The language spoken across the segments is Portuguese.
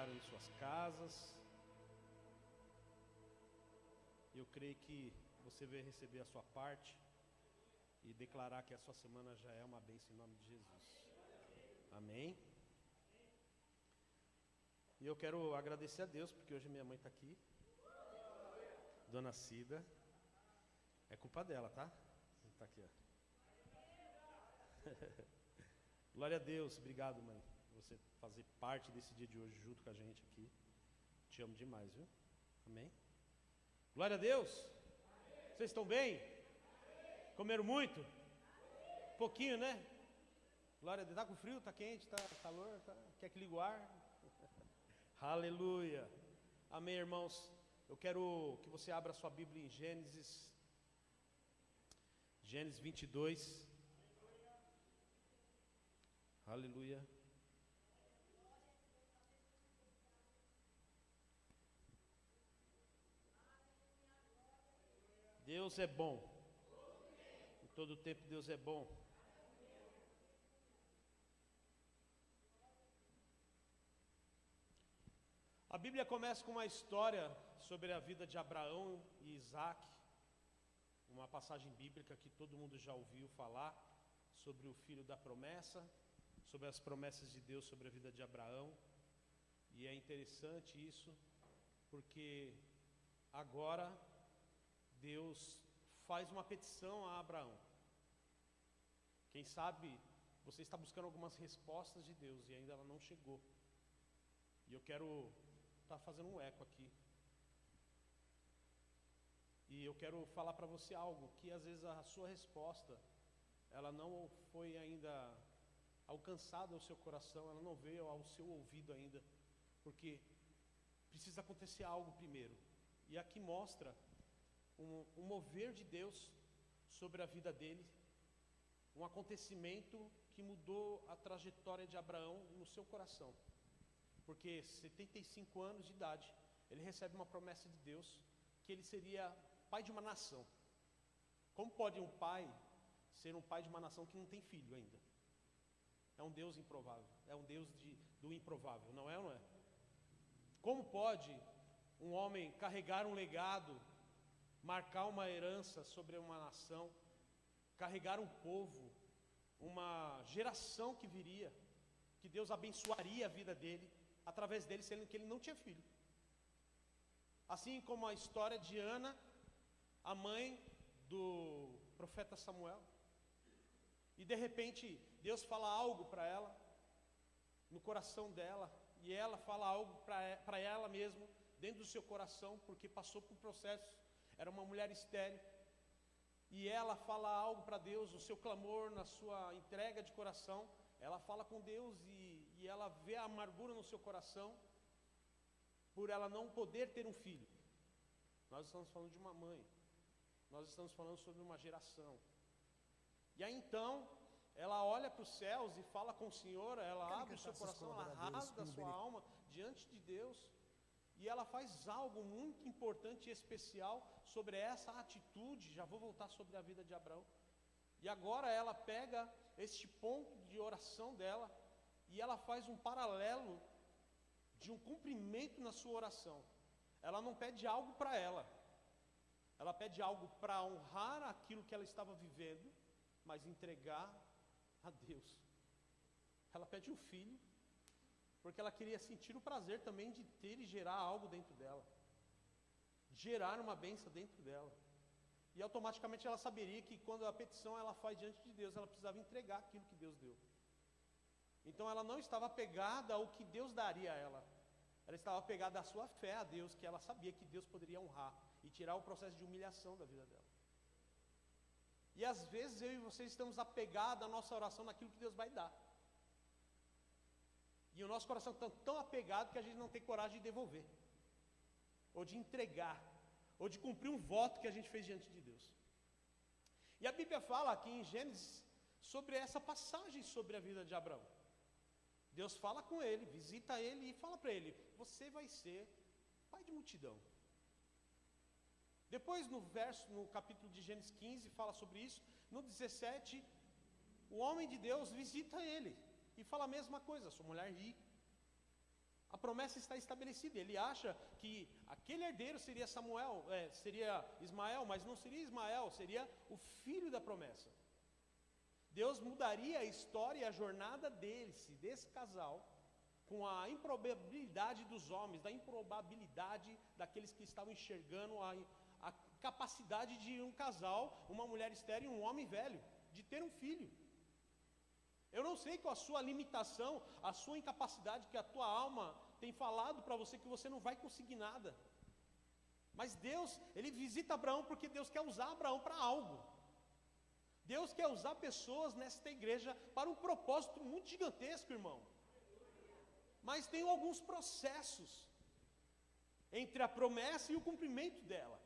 chegaram em suas casas. Eu creio que você vai receber a sua parte e declarar que a sua semana já é uma bênção em nome de Jesus. Amém? E eu quero agradecer a Deus, porque hoje minha mãe está aqui. Dona Cida. É culpa dela, tá? Está aqui, ó. Glória a Deus, obrigado, mãe, por você fazer parte desse dia de hoje junto com a gente aqui. Te amo demais, viu? Amém? Glória a Deus. Vocês estão bem? Comeram muito? Pouquinho, né? Glória a Deus. Tá com frio? Tá quente? Tá calor? Quer que ligue o ar? Aleluia. Amém, irmãos. Eu quero que você abra sua Bíblia em Gênesis 22. Aleluia. Deus é bom. Em todo tempo Deus é bom. A Bíblia começa com uma história sobre a vida de Abraão e Isaac. Uma passagem bíblica que todo mundo já ouviu falar sobre o filho da promessa, sobre as promessas de Deus sobre a vida de Abraão. E é interessante isso, porque agora Deus faz uma petição a Abraão. Quem sabe você está buscando algumas respostas de Deus e ainda ela não chegou. E eu quero estar fazendo um eco aqui. E eu quero falar para você algo, que às vezes a sua resposta, ela não foi ainda alcançada ao seu coração, ela não veio ao seu ouvido ainda, porque precisa acontecer algo primeiro. E aqui mostra um mover de Deus sobre a vida dele, um acontecimento que mudou a trajetória de Abraão no seu coração, porque 75 anos de idade, ele recebe uma promessa de Deus, que ele seria pai de uma nação. Como pode um pai ser um pai de uma nação que não tem filho ainda? É um Deus improvável, é um Deus do improvável, não é ou não é? Como pode um homem carregar um legado, marcar uma herança sobre uma nação, carregar um povo, uma geração que viria, que Deus abençoaria a vida dele, através dele, sendo que ele não tinha filho? Assim como a história de Ana, a mãe do profeta Samuel, e de repente Deus fala algo para ela, no coração dela, e ela fala algo para ela mesma, dentro do seu coração, porque passou por processo, era uma mulher estéril, e ela fala algo para Deus, o seu clamor, na sua entrega de coração, ela fala com Deus, e ela vê a amargura no seu coração, por ela não poder ter um filho. Nós estamos falando de uma mãe, nós estamos falando sobre uma geração. E aí então, ela olha para os céus e fala com o Senhor, ela abre o seu coração, ela rasga a sua alma diante de Deus, e ela faz algo muito importante e especial sobre essa atitude. Já vou voltar sobre a vida de Abraão. E agora ela pega este ponto de oração dela, e ela faz um paralelo de um cumprimento na sua oração. Ela não pede algo para ela, ela pede algo para honrar aquilo que ela estava vivendo, mas entregar a Deus. Ela pede um filho, porque ela queria sentir o prazer também de ter e gerar algo dentro dela, gerar uma bênção dentro dela. E automaticamente ela saberia que quando a petição ela faz diante de Deus, ela precisava entregar aquilo que Deus deu. Então ela não estava apegada ao que Deus daria a ela, ela estava apegada à sua fé a Deus, que ela sabia que Deus poderia honrar e tirar o processo de humilhação da vida dela. E às vezes eu e você estamos apegados à nossa oração naquilo que Deus vai dar, e o nosso coração está tão apegado que a gente não tem coragem de devolver, ou de entregar, ou de cumprir um voto que a gente fez diante de Deus. E a Bíblia fala aqui em Gênesis sobre essa passagem sobre a vida de Abraão. Deus fala com ele, visita ele e fala para ele: você vai ser pai de multidão. Depois no capítulo de Gênesis 15 fala sobre isso. No 17, o homem de Deus visita ele e fala a mesma coisa: sua mulher ri, A promessa está estabelecida. Ele acha que aquele herdeiro seria seria Ismael, mas não seria Ismael, seria o filho da promessa. Deus mudaria a história e a jornada desse casal, com a improbabilidade dos homens, da improbabilidade daqueles que estavam enxergando a capacidade de um casal, uma mulher estéril e um homem velho, de ter um filho. Eu não sei qual a sua limitação, a sua incapacidade, que a tua alma tem falado para você que você não vai conseguir nada. Mas Deus, Ele visita Abraão porque Deus quer usar Abraão para algo. Deus quer usar pessoas nesta igreja para um propósito muito gigantesco, irmão. Mas tem alguns processos entre a promessa e o cumprimento dela.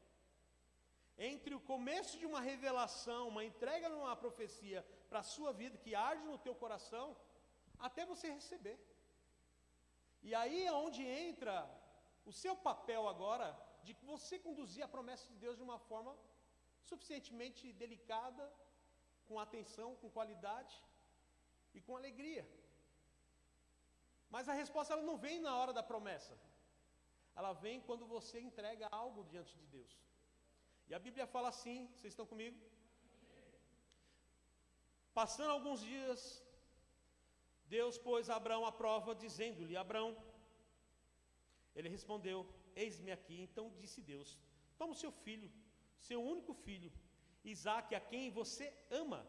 Entre o começo de uma revelação, uma entrega numa profecia para a sua vida, que arde no teu coração, até você receber. E aí é onde entra o seu papel agora, de você conduzir a promessa de Deus de uma forma suficientemente delicada, com atenção, com qualidade e com alegria. Mas a resposta ela não vem na hora da promessa. Ela vem quando você entrega algo diante de Deus. E a Bíblia fala assim, vocês estão comigo? Passando alguns dias, Deus pôs Abraão à prova, dizendo-lhe: Abraão, ele respondeu: eis-me aqui. Então disse Deus: toma o seu filho, seu único filho, Isaque, a quem você ama,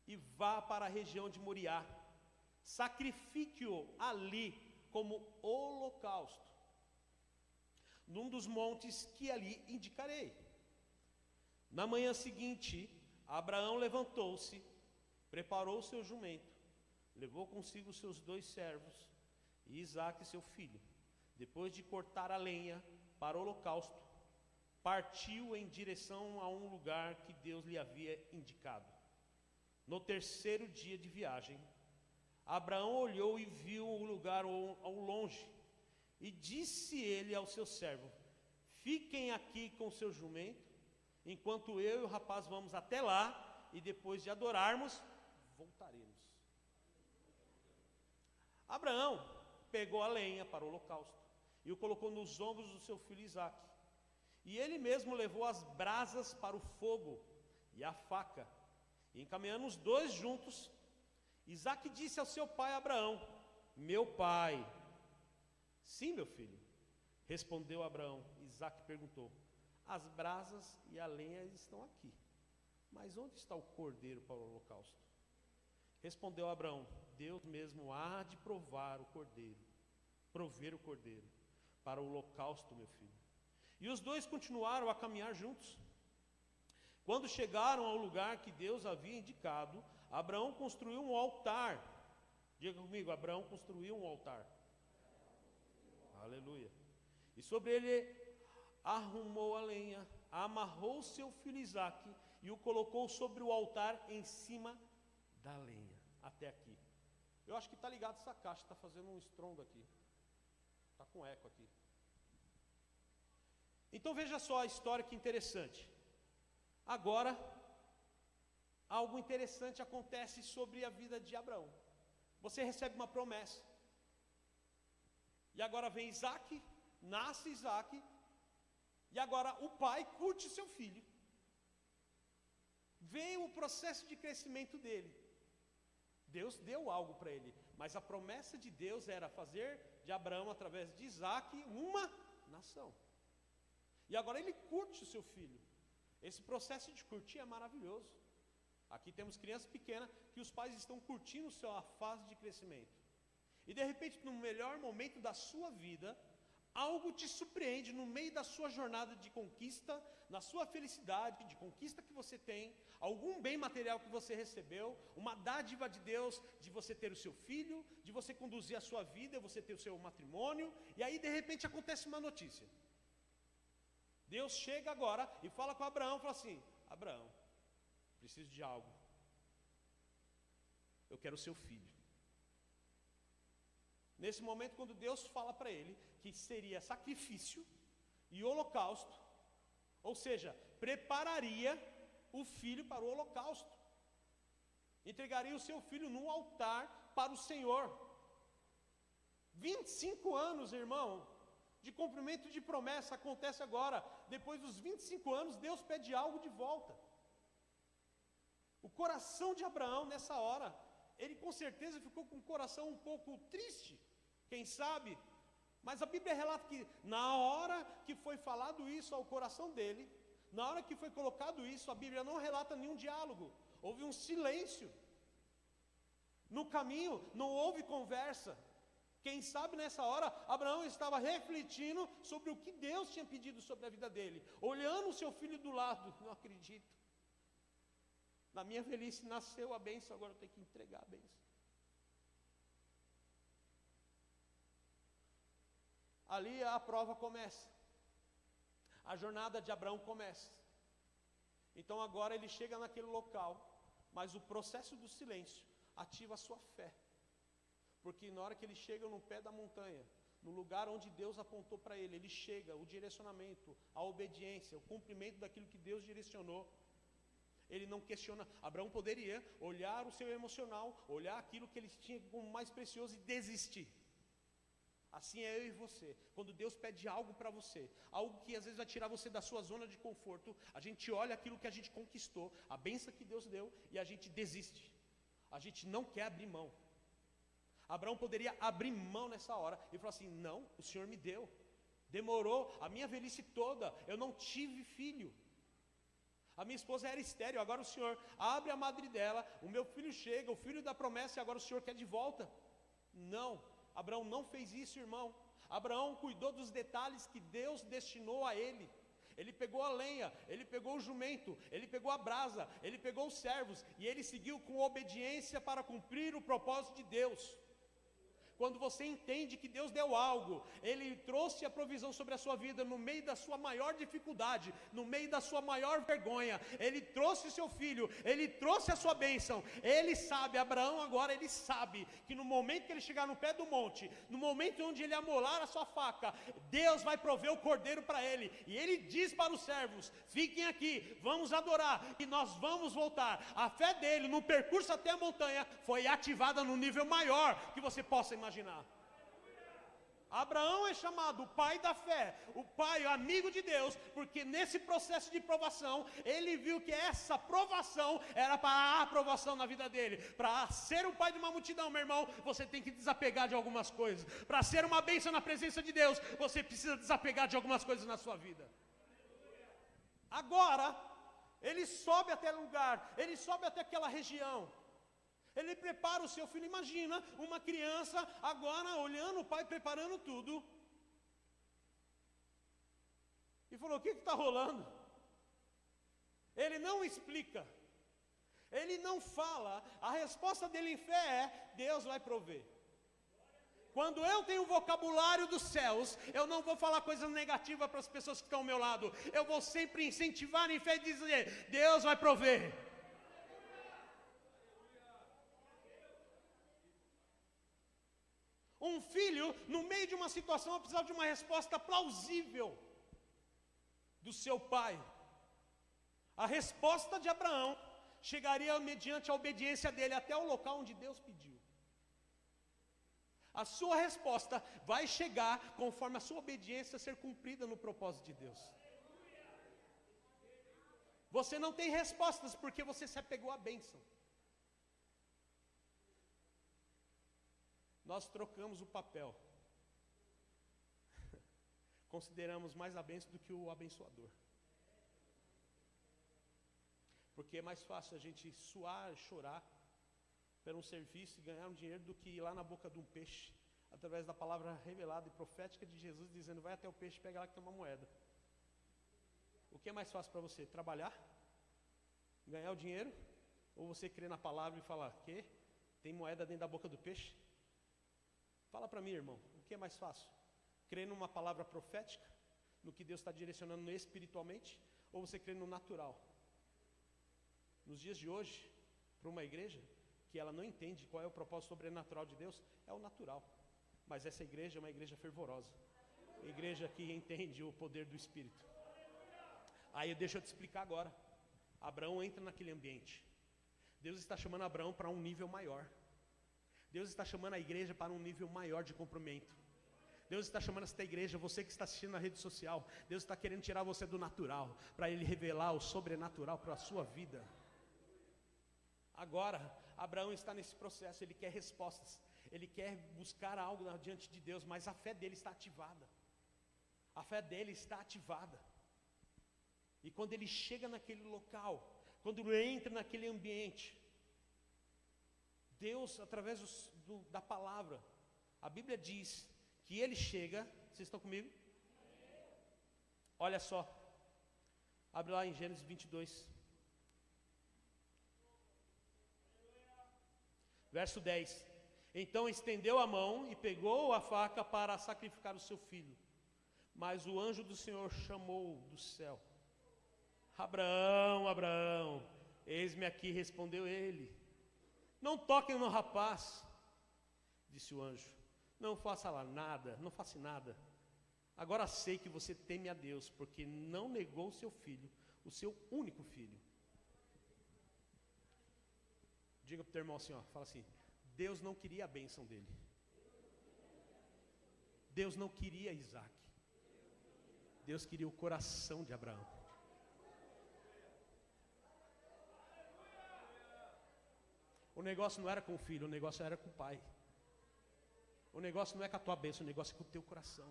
e vá para a região de Moriá, sacrifique-o ali como holocausto, num dos montes que ali indicarei. Na manhã seguinte, Abraão levantou-se, preparou o seu jumento, levou consigo seus 2 servos e Isaque, seu filho. Depois de cortar a lenha para o holocausto, partiu em direção a um lugar que Deus lhe havia indicado. No 3º dia de viagem, Abraão olhou e viu o lugar ao longe, e disse ele ao seu servo: fiquem aqui com seu jumento, enquanto eu e o rapaz vamos até lá, e depois de adorarmos, voltaremos. Abraão pegou a lenha para o holocausto e o colocou nos ombros do seu filho Isaque. E ele mesmo levou as brasas para o fogo e a faca. E encaminhando os 2 juntos, Isaque disse ao seu pai Abraão: meu pai. Sim, meu filho, respondeu Abraão. Isaque perguntou: as brasas e a lenha estão aqui, mas onde está o cordeiro para o holocausto? Respondeu Abraão: Deus mesmo há de prover o cordeiro para o holocausto, meu filho. E os 2 continuaram a caminhar juntos. Quando chegaram ao lugar que Deus havia indicado, Abraão construiu um altar. Diga comigo: Abraão construiu um altar. Aleluia. E sobre ele arrumou a lenha, amarrou seu filho Isaque e o colocou sobre o altar em cima da lenha. Até aqui. Eu acho que está ligado essa caixa, está fazendo um estrondo aqui. Está com eco aqui. Então veja só a história, que interessante. Agora, algo interessante acontece sobre a vida de Abraão. Você recebe uma promessa. E agora vem Isaque, nasce Isaque, e agora o pai curte seu filho. Vem o processo de crescimento dele. Deus deu algo para ele, mas a promessa de Deus era fazer de Abraão, através de Isaque, uma nação. E agora ele curte o seu filho. Esse processo de curtir é maravilhoso. Aqui temos crianças pequenas que os pais estão curtindo sua fase de crescimento. E de repente, no melhor momento da sua vida, algo te surpreende no meio da sua jornada de conquista, na sua felicidade, de conquista que você tem, algum bem material que você recebeu, uma dádiva de Deus, de você ter o seu filho, de você conduzir a sua vida, você ter o seu matrimônio, e aí de repente acontece uma notícia. Deus chega agora e fala com Abraão, fala assim: Abraão, preciso de algo. Eu quero o seu filho. Nesse momento, quando Deus fala para ele que seria sacrifício e holocausto, ou seja, prepararia o filho para o holocausto, entregaria o seu filho num altar para o Senhor. 25 anos, irmão, de cumprimento de promessa acontece agora. Depois dos 25 anos, Deus pede algo de volta. O coração de Abraão nessa hora, ele com certeza ficou com o coração um pouco triste, quem sabe, mas a Bíblia relata que na hora que foi falado isso ao coração dele, na hora que foi colocado isso, a Bíblia não relata nenhum diálogo, houve um silêncio. No caminho não houve conversa. Quem sabe nessa hora, Abraão estava refletindo sobre o que Deus tinha pedido sobre a vida dele, olhando o seu filho do lado. Não acredito, na minha velhice nasceu a bênção, agora eu tenho que entregar a bênção. Ali a prova começa, a jornada de Abraão começa. Então agora ele chega naquele local, mas o processo do silêncio ativa a sua fé. Porque na hora que ele chega no pé da montanha, no lugar onde Deus apontou para ele, ele chega, o direcionamento, a obediência, o cumprimento daquilo que Deus direcionou. Ele não questiona. Abraão poderia olhar o seu emocional, olhar aquilo que ele tinha como mais precioso e desistir. Assim é eu e você. Quando Deus pede algo para você, algo que às vezes vai tirar você da sua zona de conforto, a gente olha aquilo que a gente conquistou, a bênção que Deus deu, e a gente desiste. A gente não quer abrir mão. Abraão poderia abrir mão nessa hora e falar assim: não, o Senhor me deu. Demorou a minha velhice toda, eu não tive filho. A minha esposa era estéril, agora o Senhor abre a madre dela, o meu filho chega, o filho da promessa, e agora o Senhor quer de volta. Não, Abraão não fez isso, irmão. Abraão cuidou dos detalhes que Deus destinou a ele. Ele pegou a lenha, ele pegou o jumento, ele pegou a brasa, ele pegou os servos, e ele seguiu com obediência para cumprir o propósito de Deus. Quando você entende que Deus deu algo, Ele trouxe a provisão sobre a sua vida no meio da sua maior dificuldade, no meio da sua maior vergonha, Ele trouxe o seu filho, Ele trouxe a sua bênção. Ele sabe, Abraão agora ele sabe, que no momento que ele chegar no pé do monte, no momento onde ele amolar a sua faca, Deus vai prover o cordeiro para ele. E ele diz para os servos: fiquem aqui, vamos adorar, e nós vamos voltar. A fé dele no percurso até a montanha foi ativada no nível maior que você possa imaginar. Abraão é chamado o pai da fé, o pai, o amigo de Deus, porque nesse processo de provação, ele viu que essa provação era para a aprovação na vida dele. Para ser o pai de uma multidão, meu irmão, você tem que desapegar de algumas coisas. Para ser uma bênção na presença de Deus, você precisa desapegar de algumas coisas na sua vida. Agora, ele sobe até lugar, ele sobe até aquela região. Ele prepara o seu filho. Imagina uma criança agora olhando o pai preparando tudo. E falou: o que está rolando? Ele não explica. Ele não fala. A resposta dele em fé é: Deus vai prover. Quando eu tenho o vocabulário dos céus, eu não vou falar coisas negativas para as pessoas que estão ao meu lado. Eu vou sempre incentivar em fé e dizer: Deus vai prover. Um filho, no meio de uma situação, precisava de uma resposta plausível do seu pai. A resposta de Abraão chegaria mediante a obediência dele até o local onde Deus pediu. A sua resposta vai chegar conforme a sua obediência ser cumprida no propósito de Deus. Você não tem respostas porque você se apegou à bênção. Nós trocamos o papel. Consideramos mais a bênção do que o abençoador. Porque é mais fácil a gente suar, chorar por um serviço e ganhar um dinheiro do que ir lá na boca de um peixe, através da palavra revelada e profética de Jesus, dizendo: vai até o peixe, pega lá que tem uma moeda. O que é mais fácil para você? Trabalhar? Ganhar o dinheiro? Ou você crer na palavra e falar: que? Tem moeda dentro da boca do peixe? Fala para mim, irmão, o que é mais fácil? Crer numa palavra profética, no que Deus está direcionando espiritualmente, ou você crer no natural? Nos dias de hoje, para uma igreja que ela não entende qual é o propósito sobrenatural de Deus, é o natural. Mas essa igreja é uma igreja fervorosa, igreja que entende o poder do Espírito. Aí deixa eu te explicar agora. Abraão entra naquele ambiente. Deus está chamando Abraão para um nível maior. Deus está chamando a igreja para um nível maior de comprometimento. Deus está chamando esta igreja, você que está assistindo na rede social, Deus está querendo tirar você do natural, para Ele revelar o sobrenatural para a sua vida. Agora, Abraão está nesse processo, ele quer respostas, ele quer buscar algo diante de Deus, mas a fé dele está ativada. A fé dele está ativada. E quando ele chega naquele local, quando ele entra naquele ambiente, Deus, através da palavra, a Bíblia diz que ele chega, vocês estão comigo? Olha só, abre lá em Gênesis 22, verso 10. Então estendeu a mão e pegou a faca para sacrificar o seu filho. Mas o anjo do Senhor chamou do céu: Abraão, Abraão. Eis-me aqui, respondeu ele. Não toquem no rapaz, disse o anjo. Não faça lá nada, não faça nada. Agora sei que você teme a Deus, porque não negou o seu filho, o seu único filho. Diga para o teu irmão assim, ó, fala assim: Deus não queria a bênção dele. Deus não queria Isaac. Deus queria o coração de Abraão. O negócio não era com o filho, o negócio era com o pai. O negócio não é com a tua bênção, o negócio é com o teu coração.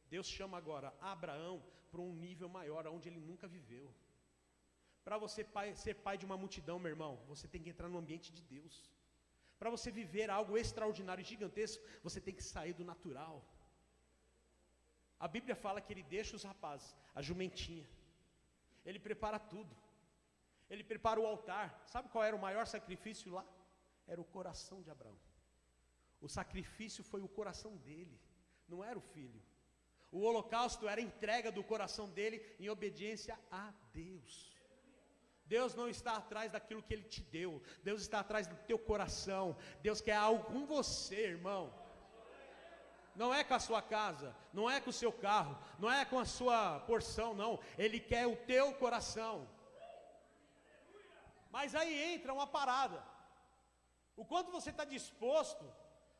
Deus chama agora Abraão para um nível maior, onde ele nunca viveu. Para você ser pai de uma multidão, meu irmão, você tem que entrar no ambiente de Deus. Para você viver algo extraordinário e gigantesco, você tem que sair do natural. A Bíblia fala que ele deixa os rapazes, a jumentinha. Ele prepara tudo. Ele prepara o altar. Sabe qual era o maior sacrifício lá? Era o coração de Abraão. O sacrifício foi o coração dele, não era o filho. O holocausto era a entrega do coração dele em obediência a Deus. Deus não está atrás daquilo que Ele te deu. Deus está atrás do teu coração. Deus quer algo com você, irmão. Não é com a sua casa, não é com o seu carro, não é com a sua porção, não. Ele quer o teu coração. Mas aí entra uma parada. O quanto você está disposto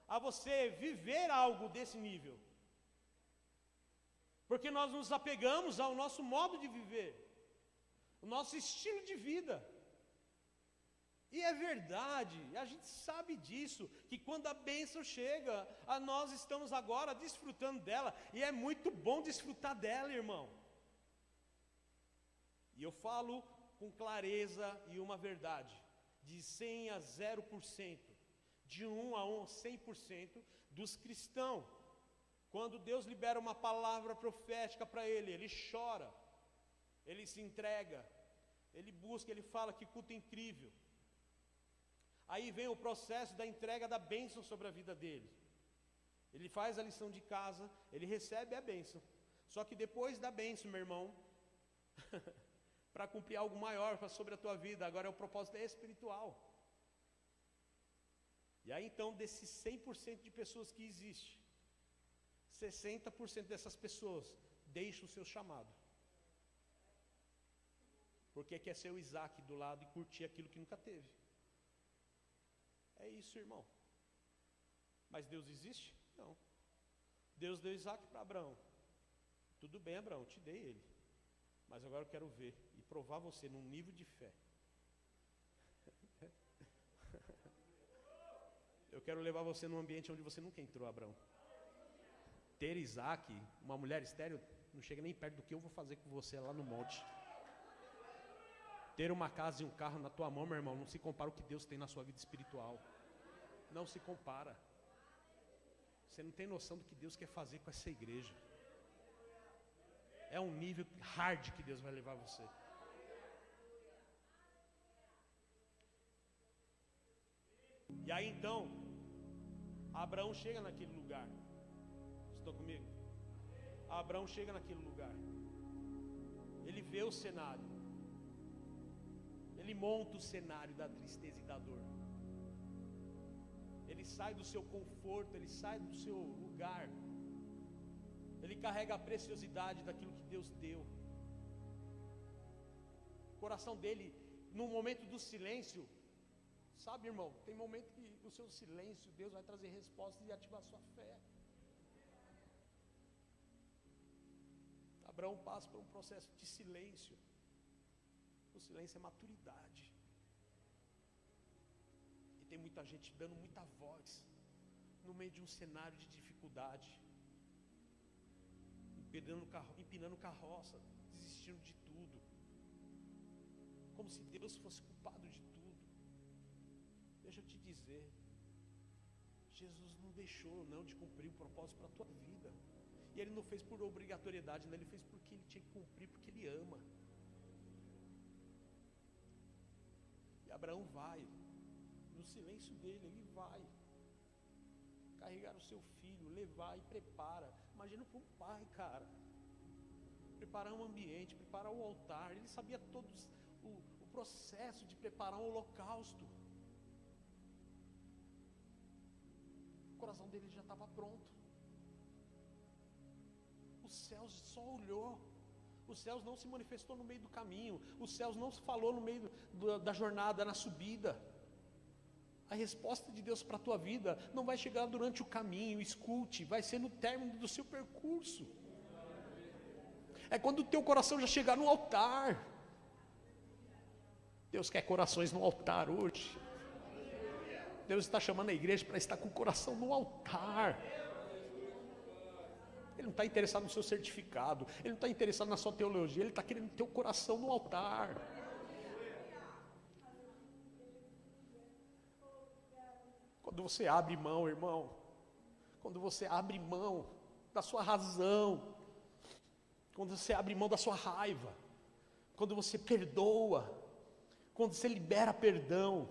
a você viver algo desse nível. Porque nós nos apegamos ao nosso modo de viver, o nosso estilo de vida. E é verdade, a gente sabe disso, que quando a bênção chega, nós estamos agora desfrutando dela, e é muito bom desfrutar dela, irmão. E eu falo com clareza e uma verdade, de 100 a 0%, de 1 a 100% dos cristãos. Quando Deus libera uma palavra profética para ele chora, ele se entrega, ele busca, ele fala: que culto incrível. Aí vem o processo da entrega da bênção sobre a vida dele. Ele faz a lição de casa, ele recebe a bênção. Só que depois da bênção, meu irmão, para cumprir algo maior sobre a tua vida, agora é o propósito espiritual. E aí então, desses 100% de pessoas que existem, 60% dessas pessoas deixam o seu chamado. Porque quer ser o Isaac do lado e curtir aquilo que nunca teve. É isso, irmão. Mas Deus existe? Não. Deus deu Isaac para Abraão. Tudo bem, Abraão, te dei ele. Mas agora eu quero ver e provar você num nível de fé. Eu quero levar você num ambiente onde você nunca entrou, Abraão. Ter Isaac, uma mulher estéril, não chega nem perto do que eu vou fazer com você lá no monte. Ter uma casa e um carro na tua mão, meu irmão, não se compara o que Deus tem na sua vida espiritual. Não se compara. Você não tem noção do que Deus quer fazer com essa igreja. É um nível hard que Deus vai levar você. E aí então, Abraão chega naquele lugar. Estão comigo? Abraão chega naquele lugar. Ele vê o cenário. Ele monta o cenário da tristeza e da dor. Ele sai do seu conforto, ele sai do seu lugar. Ele carrega a preciosidade daquilo que Deus deu. O coração dele, no momento do silêncio, Sabe, irmão, tem momento que no seu silêncio Deus vai trazer respostas e ativar sua fé. Abraão passa por um processo de silêncio. O silêncio é maturidade. E tem muita gente dando muita voz no meio de um cenário de dificuldade, empinando carroça, desistindo de tudo, como se Deus fosse culpado de tudo. Deixa eu te dizer, Jesus não deixou não de cumprir o propósito para a tua vida. E Ele não fez por obrigatoriedade, Ele fez porque Ele tinha que cumprir, porque Ele ama. E Abraão vai, no silêncio dele, ele vai carregar o seu filho, levar e prepara. Imagina para um pai, cara, preparar um ambiente, preparar o altar. Ele sabia todo o processo de preparar um holocausto. O coração dele já estava pronto. Os céus só olhou. Os céus não se manifestou no meio do caminho. Os céus não se falou no meio da jornada, na subida. A resposta de Deus para a tua vida não vai chegar durante o caminho, escute, vai ser no término do seu percurso. É quando o teu coração já chegar no altar. Deus quer corações no altar hoje. Deus está chamando a igreja para estar com o coração no altar. Ele não está interessado no seu certificado, Ele não está interessado na sua teologia, Ele está querendo ter o coração no altar. Quando você abre mão, irmão, quando você abre mão da sua razão, quando você abre mão da sua raiva, quando você perdoa, quando você libera perdão,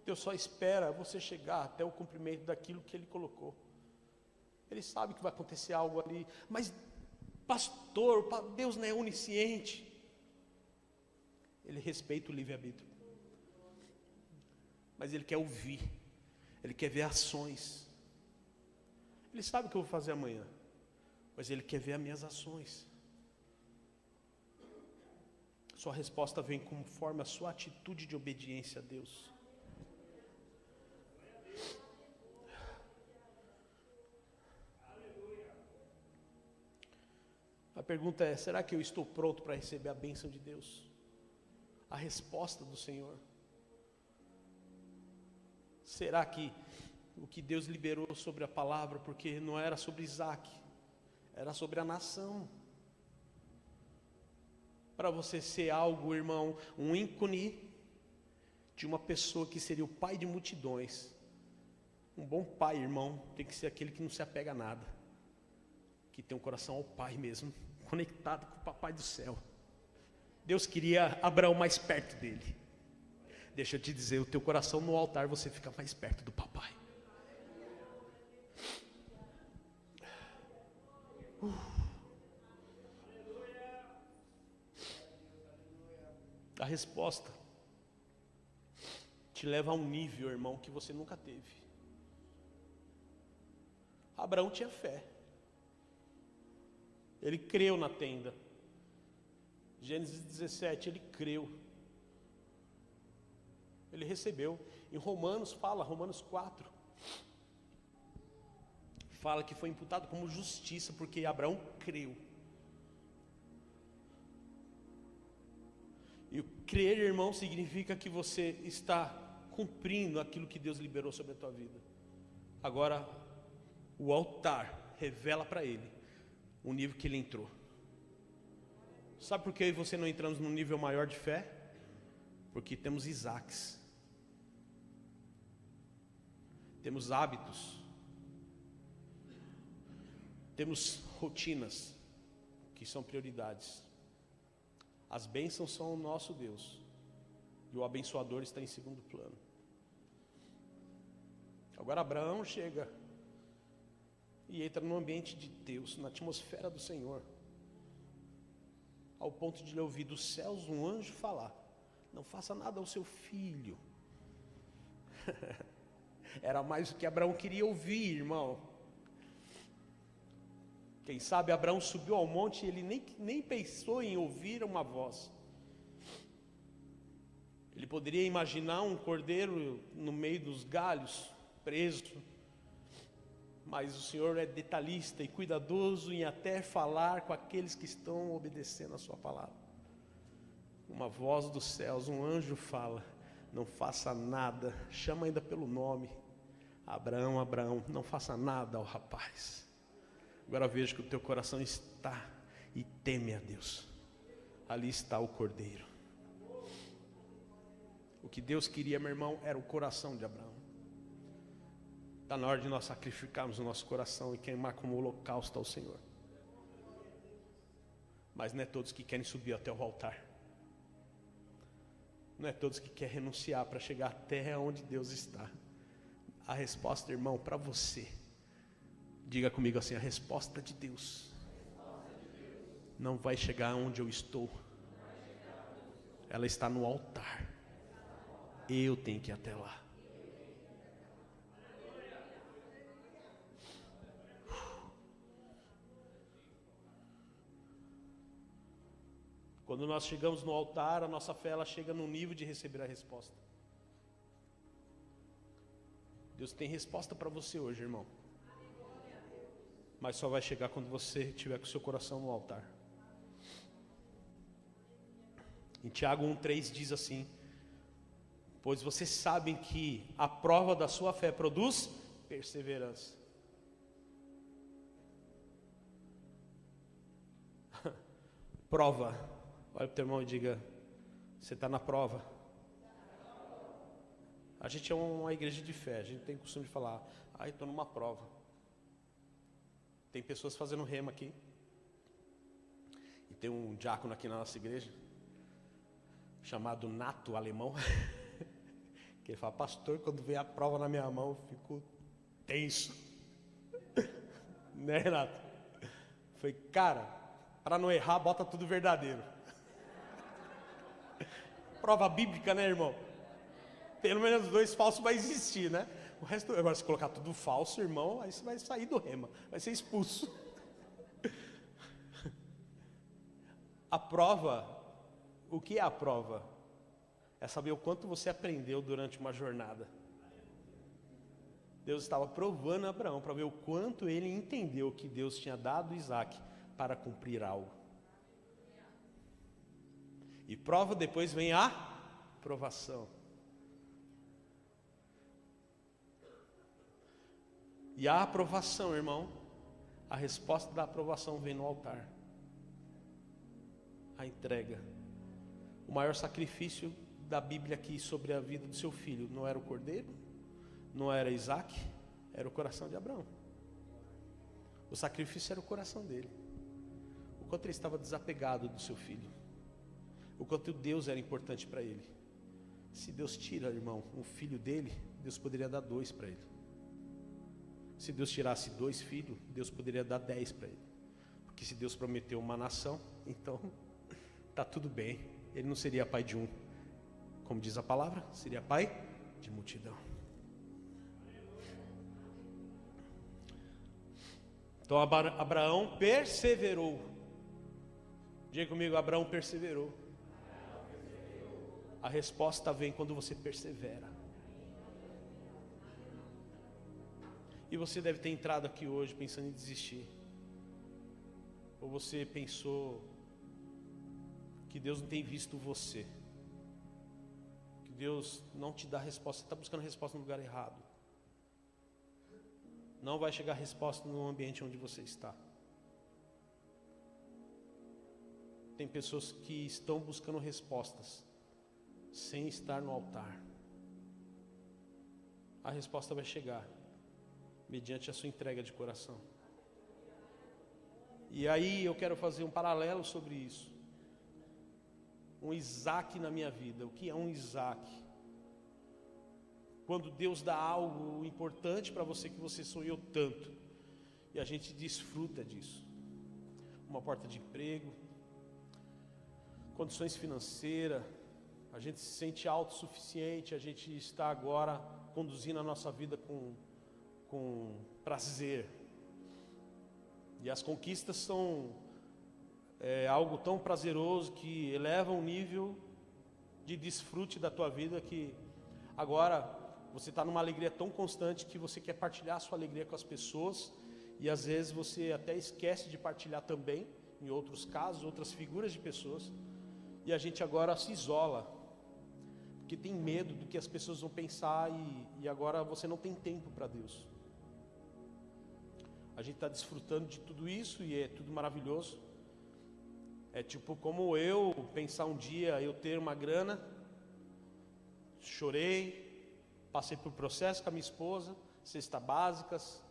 Deus só espera você chegar até o cumprimento daquilo que Ele colocou. Ele sabe que vai acontecer algo ali, mas pastor, Deus não é onisciente. Ele respeita o livre-arbítrio, mas Ele quer ouvir, Ele quer ver ações. Ele sabe o que eu vou fazer amanhã, mas Ele quer ver as minhas ações. Sua resposta vem conforme a sua atitude de obediência a Deus. A pergunta é: será que eu estou pronto para receber a bênção de Deus? A resposta do Senhor? Será que o que Deus liberou sobre a palavra, porque não era sobre Isaac, era sobre a nação? Para você ser algo, irmão, um ícone de uma pessoa que seria o pai de multidões. Um bom pai, irmão, tem que ser aquele que não se apega a nada, que tem um coração ao Pai mesmo, conectado com o Papai do céu. Deus queria Abraão mais perto dele. Deixa eu te dizer, o teu coração no altar, você fica mais perto do Papai. A resposta te leva a um nível, irmão, que você nunca teve. Abraão tinha fé. Ele creu na tenda. Gênesis 17, ele creu. Ele recebeu. Em Romanos 4, fala que foi imputado como justiça, porque Abraão creu. E o crer, irmão, significa que você está cumprindo aquilo que Deus liberou sobre a tua vida. Agora, o altar revela para ele o nível que ele entrou. Sabe por que eu e você não entramos num nível maior de fé? Porque temos Isaques, temos hábitos, temos rotinas que são prioridades. As bênçãos são o nosso Deus, e o abençoador está em segundo plano. Agora Abraão chega e entra no ambiente de Deus, na atmosfera do Senhor, ao ponto de ele ouvir dos céus um anjo falar: não faça nada ao seu filho. Era mais o que Abraão queria ouvir, irmão. Quem sabe Abraão subiu ao monte e ele nem pensou em ouvir uma voz. Ele poderia imaginar um cordeiro no meio dos galhos, preso. Mas o Senhor é detalhista e cuidadoso em até falar com aqueles que estão obedecendo a sua palavra. Uma voz dos céus, um anjo fala: não faça nada, chama ainda pelo nome. Abraão, Abraão, não faça nada ao rapaz. Agora veja que o teu coração está e teme a Deus. Ali está o cordeiro. O que Deus queria, meu irmão, era o coração de Abraão. Está na hora de nós sacrificarmos o nosso coração e queimar como holocausto ao Senhor. Mas não é todos que querem subir até o altar. Não é todos que querem renunciar para chegar até onde Deus está. A resposta, irmão, para você, diga comigo assim: a resposta de Deus não vai chegar onde eu estou. Ela está no altar. Eu tenho que ir até lá. Quando nós chegamos no altar, a nossa fé ela chega no nível de receber a resposta. Deus tem resposta para você hoje, irmão. Mas só vai chegar quando você estiver com o seu coração no altar. Em Tiago 1,3 diz assim: pois vocês sabem que a prova da sua fé produz perseverança. Prova. Olha para o teu irmão e diga: você está na prova. A gente é uma igreja de fé. A gente tem o costume de falar: estou numa prova. Tem pessoas fazendo rema aqui. E tem um diácono aqui na nossa igreja, chamado Nato Alemão, que ele fala: pastor, quando vem a prova na minha mão, eu fico tenso. Né, Renato? Eu falei: cara, para não errar, bota tudo verdadeiro. Prova bíblica, né, irmão? Pelo menos 2 falsos vai existir, né? O resto, agora se colocar tudo falso, irmão, aí você vai sair do rema, vai ser expulso. A prova, o que é a prova? É saber o quanto você aprendeu durante uma jornada. Deus estava provando Abraão para ver o quanto ele entendeu que Deus tinha dado Isaac para cumprir algo. E prova, depois vem a provação. E a aprovação, irmão, a resposta da aprovação vem no altar. A entrega. O maior sacrifício da Bíblia aqui sobre a vida do seu filho não era o cordeiro, não era Isaac, era o coração de Abraão. O sacrifício era o coração dele. O quanto ele estava desapegado do seu filho. O quanto Deus era importante para ele. Se Deus tira, irmão, um filho dele, Deus poderia dar 2 para ele. Se Deus tirasse 2 filhos, Deus poderia dar 10 para ele. Porque se Deus prometeu uma nação, então está tudo bem. Ele não seria pai de um, como diz a palavra, seria pai de multidão. Então Abraão perseverou. Diga comigo: Abraão perseverou. A resposta vem quando você persevera. E você deve ter entrado aqui hoje pensando em desistir. Ou você pensou que Deus não tem visto você. Que Deus não te dá resposta. Você está buscando resposta no lugar errado. Não vai chegar a resposta no ambiente onde você está. Tem pessoas que estão buscando respostas sem estar no altar. A resposta vai chegar mediante a sua entrega de coração. E aí eu quero fazer um paralelo sobre isso. Um Isaac na minha vida. O que é um Isaac? Quando Deus dá algo importante para você que você sonhou tanto, e a gente desfruta disso. Uma porta de emprego, condições financeiras, a gente se sente autossuficiente, a gente está agora conduzindo a nossa vida com prazer. E as conquistas são algo tão prazeroso que eleva o nível de desfrute da tua vida, que agora você está numa alegria tão constante que você quer partilhar a sua alegria com as pessoas, e às vezes você até esquece de partilhar também, em outros casos, outras figuras de pessoas, e a gente agora se isola, porque tem medo do que as pessoas vão pensar, e agora você não tem tempo para Deus. A gente está desfrutando de tudo isso e é tudo maravilhoso. É tipo como eu pensar um dia eu ter uma grana, chorei, passei por processo com a minha esposa, cestas básicas,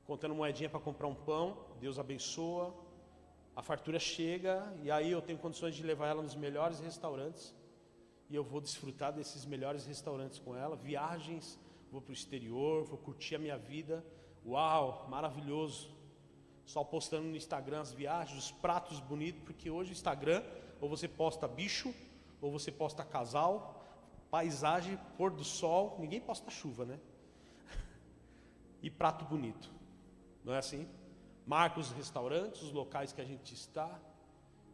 contando moedinha para comprar um pão, Deus abençoa, a fartura chega e aí eu tenho condições de levar ela nos melhores restaurantes e eu vou desfrutar desses melhores restaurantes com ela, viagens, vou para o exterior, vou curtir a minha vida. Uau, maravilhoso. Só postando no Instagram as viagens, os pratos bonitos, porque hoje o Instagram, ou você posta bicho, ou você posta casal, paisagem, pôr do sol, ninguém posta chuva, né? E prato bonito, não é assim? Marca os restaurantes, os locais que a gente está,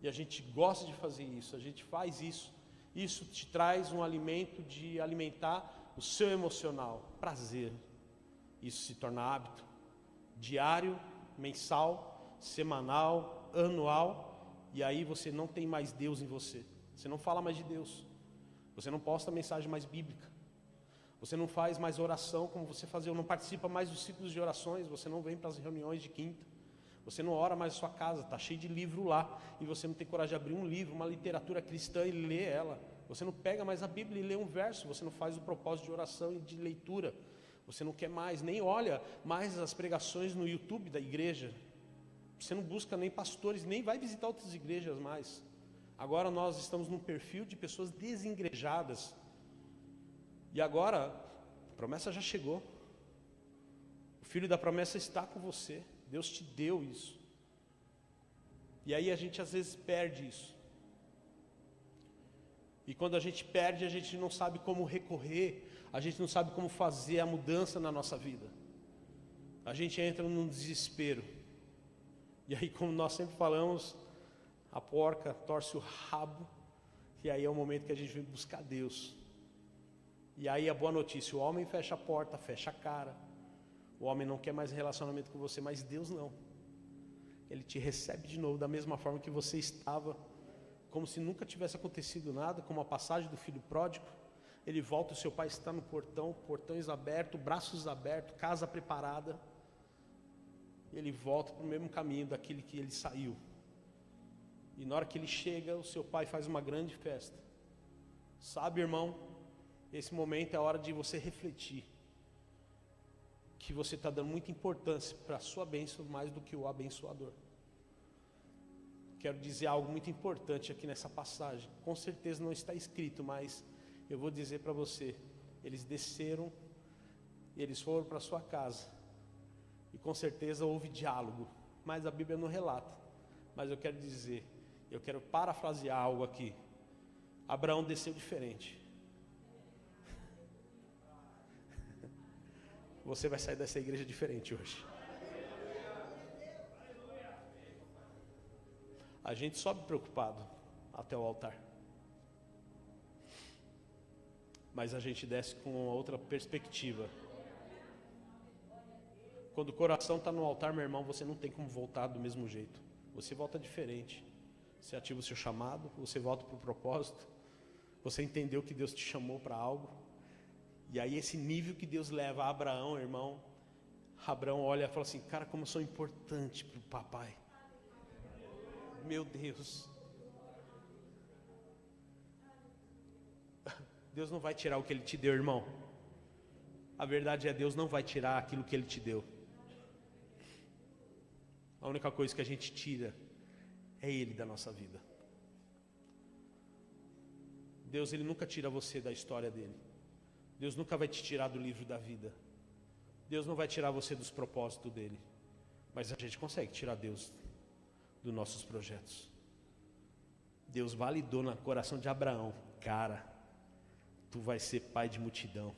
e a gente gosta de fazer isso, a gente faz isso. Isso te traz um alimento de alimentar o seu emocional, prazer. Isso se torna hábito, diário, mensal, semanal, anual, e aí você não tem mais Deus em você. Você não fala mais de Deus. Você não posta mensagem mais bíblica. Você não faz mais oração como você fazia, não participa mais dos ciclos de orações, você não vem para as reuniões de quinta. Você não ora mais na sua casa, está cheio de livro lá, e você não tem coragem de abrir um livro, uma literatura cristã e ler ela. Você não pega mais a Bíblia e lê um verso, você não faz o propósito de oração e de leitura. Você não quer mais, nem olha mais as pregações no YouTube da igreja. Você não busca nem pastores, nem vai visitar outras igrejas mais. Agora nós estamos num perfil de pessoas desengrejadas. E agora, a promessa já chegou. O filho da promessa está com você. Deus te deu isso. E aí a gente às vezes perde isso. E quando a gente perde, a gente não sabe como recorrer, a gente não sabe como fazer a mudança na nossa vida. A gente entra num desespero. E aí, como nós sempre falamos, a porca torce o rabo, e aí é o momento que a gente vem buscar Deus. E aí a boa notícia, o homem fecha a porta, fecha a cara. O homem não quer mais relacionamento com você, mas Deus não. Ele te recebe de novo da mesma forma que você estava, como se nunca tivesse acontecido nada, como a passagem do filho pródigo. Ele volta, o seu pai está no portão, portões abertos, braços abertos, casa preparada. Ele volta para o mesmo caminho daquele que ele saiu. E na hora que ele chega, o seu pai faz uma grande festa. Sabe, irmão, esse momento é a hora de você refletir que você está dando muita importância para a sua bênção mais do que o abençoador. Quero dizer algo muito importante aqui nessa passagem. Com certeza não está escrito, mas eu vou dizer para você. Eles desceram, eles foram para sua casa. E com certeza houve diálogo, mas a Bíblia não relata. Mas eu quero dizer, eu quero parafrasear algo aqui. Abraão desceu diferente. Você vai sair dessa igreja diferente hoje. A gente sobe preocupado até o altar. Mas a gente desce com outra perspectiva. Quando o coração está no altar, meu irmão, você não tem como voltar do mesmo jeito. Você volta diferente. Você ativa o seu chamado, você volta para o propósito. Você entendeu que Deus te chamou para algo. E aí esse nível que Deus leva a Abraão, irmão. Abraão olha e fala assim, cara, como eu sou importante para o papai. Meu Deus. Deus não vai tirar o que Ele te deu, irmão. A verdade é, Deus não vai tirar aquilo que Ele te deu. A única coisa que a gente tira é Ele da nossa vida. Deus, Ele nunca tira você da história dEle. Deus nunca vai te tirar do livro da vida. Deus não vai tirar você dos propósitos dEle. Mas a gente consegue tirar Deus dos nossos projetos. Deus validou no coração de Abraão. Cara, tu vai ser pai de multidão.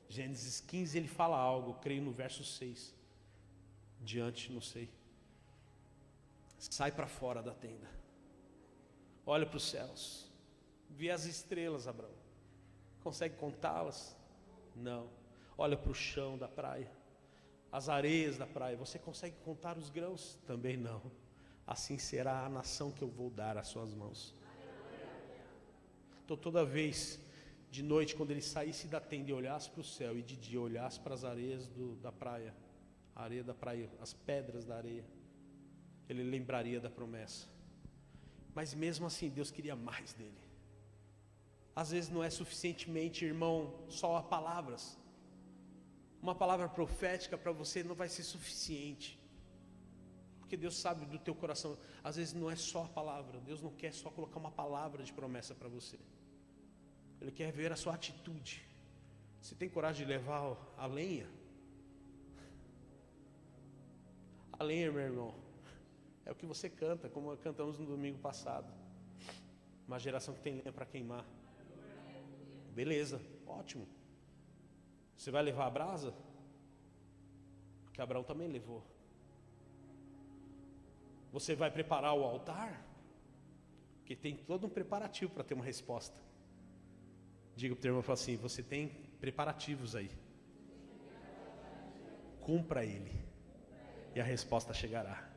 Gênesis 15 ele fala algo, creio no verso 6. diante, não sei. Sai para fora da tenda. Olha para os céus. Vê as estrelas, Abraão. Consegue contá-las? Não. Olha para o chão da praia, as areias da praia. Você consegue contar os grãos? Também não. Assim será a nação que eu vou dar às suas mãos. Então toda vez, de noite, quando ele saísse da tenda e olhasse para o céu, e de dia olhasse para as areias da praia, a areia da praia, as pedras da areia, ele lembraria da promessa. Mas mesmo assim, Deus queria mais dele. Às vezes não é suficientemente, irmão, só a palavras. Uma palavra profética para você não vai ser suficiente, porque Deus sabe do teu coração. Às vezes não é só a palavra. Deus não quer só colocar uma palavra de promessa para você. Ele quer ver a sua atitude. Você tem coragem de levar a lenha? A lenha, meu irmão, é o que você canta, como cantamos no domingo passado. Uma geração que tem lenha para queimar. Beleza, ótimo. Você vai levar a brasa? Porque Abraão também levou. Você vai preparar o altar? Porque tem todo um preparativo para ter uma resposta. Diga para o teu irmão, fala assim: você tem preparativos aí. Cumpra ele, e a resposta chegará.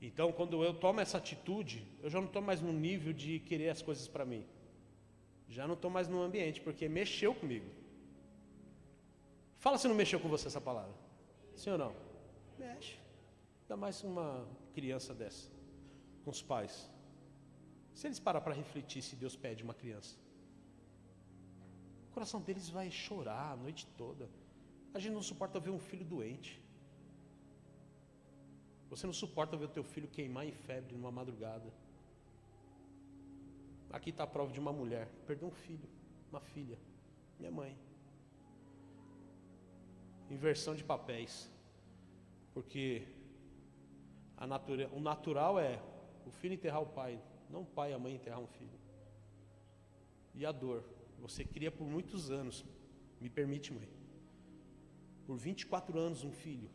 Então, quando eu tomo essa atitude, eu já não estou mais no nível de querer as coisas para mim. Já não estou mais no ambiente, porque mexeu comigo. Fala se não mexeu com você essa palavra. Sim ou não? Mexe. Ainda mais uma criança dessa, com os pais. Se eles parar para refletir se Deus pede uma criança, o coração deles vai chorar a noite toda. A gente não suporta ver um filho doente. Você não suporta ver o teu filho queimar em febre numa madrugada. Aqui está a prova de uma mulher. Perdeu um filho, uma filha. Minha mãe. Inversão de papéis. Porque o natural é o filho enterrar o pai, não o pai e a mãe enterrar um filho. E a dor. Você cria por muitos anos. Me permite, mãe. Por 24 anos um filho.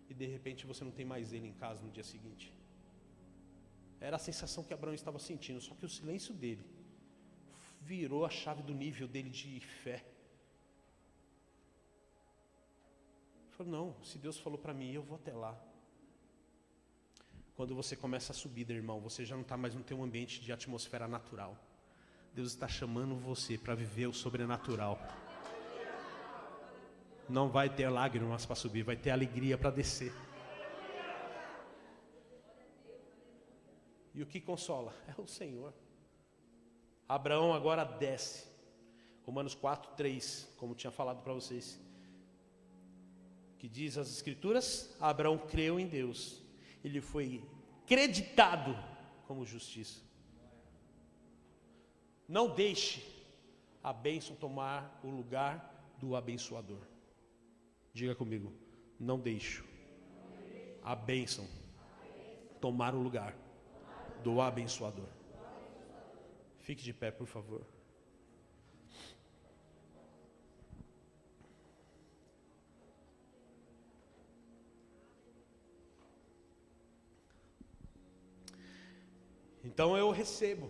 E de repente você não tem mais ele em casa no dia seguinte. Era a sensação que Abraão estava sentindo. Só que o silêncio dele virou a chave do nível dele de fé. Ele falou: não, se Deus falou para mim, eu vou até lá. Quando você começa a subida, irmão, você já não está mais no teu ambiente de atmosfera natural. Deus está chamando você para viver o sobrenatural. Não vai ter lágrimas para subir, vai ter alegria para descer. E o que consola? É o Senhor. Abraão agora desce. Romanos 4:3, como tinha falado para vocês. Que diz as Escrituras: Abraão creu em Deus. Ele foi creditado como justiça. Não deixe a bênção tomar o lugar do abençoador. Diga comigo: não deixo a bênção tomar o lugar do abençoador. Fique de pé, por favor. Então eu recebo.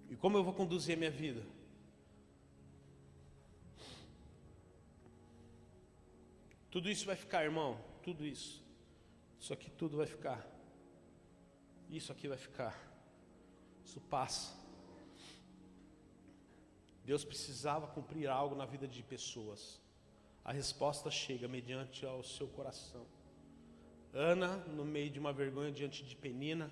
E como eu vou conduzir a minha vida? Tudo isso vai ficar, irmão. Tudo isso. Isso aqui tudo vai ficar. Isso aqui vai ficar. Isso passa. Deus precisava cumprir algo na vida de pessoas. A resposta chega mediante ao seu coração. Ana, no meio de uma vergonha diante de Penina,